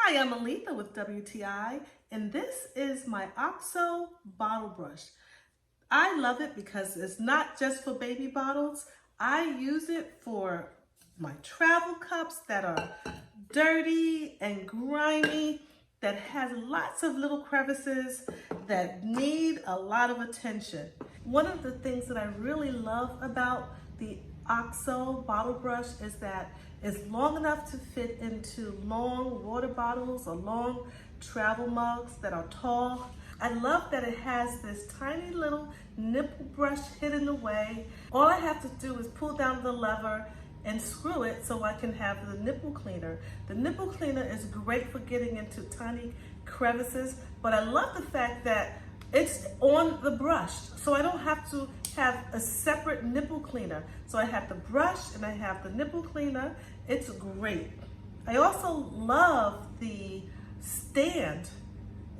Hi, I'm Aletha with WTI, and this is my OXO bottle brush. I love it because it's not just for baby bottles. I use it for my travel cups that are dirty and grimy, that has lots of little crevices that need a lot of attention. One of the things that I really love about the OXO bottle brush is that it's long enough to fit into long water bottles or long travel mugs that are tall. I love that it has this tiny little nipple brush hidden away. All I have to do is pull down the lever and screw it so I can have the nipple cleaner. The nipple cleaner is great for getting into tiny crevices, but I love the fact that it's on the brush, so I don't have to have a separate nipple cleaner. So I have the brush and I have the nipple cleaner. It's great. I also love the stand.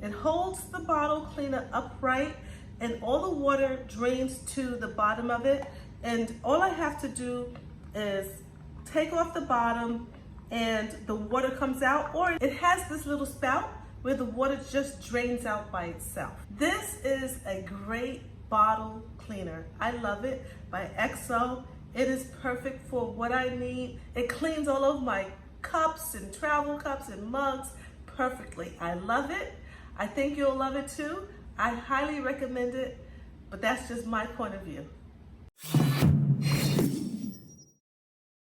It holds the bottle cleaner upright and all the water drains to the bottom of it. And all I have to do is take off the bottom and the water comes out, or it has this little spout where the water just drains out by itself. This is a great bottle cleaner. I love it, by OXO. It is perfect for what I need. It cleans all of my cups and travel cups and mugs perfectly. I love it. I think you'll love it too. I highly recommend it, but that's just my point of view.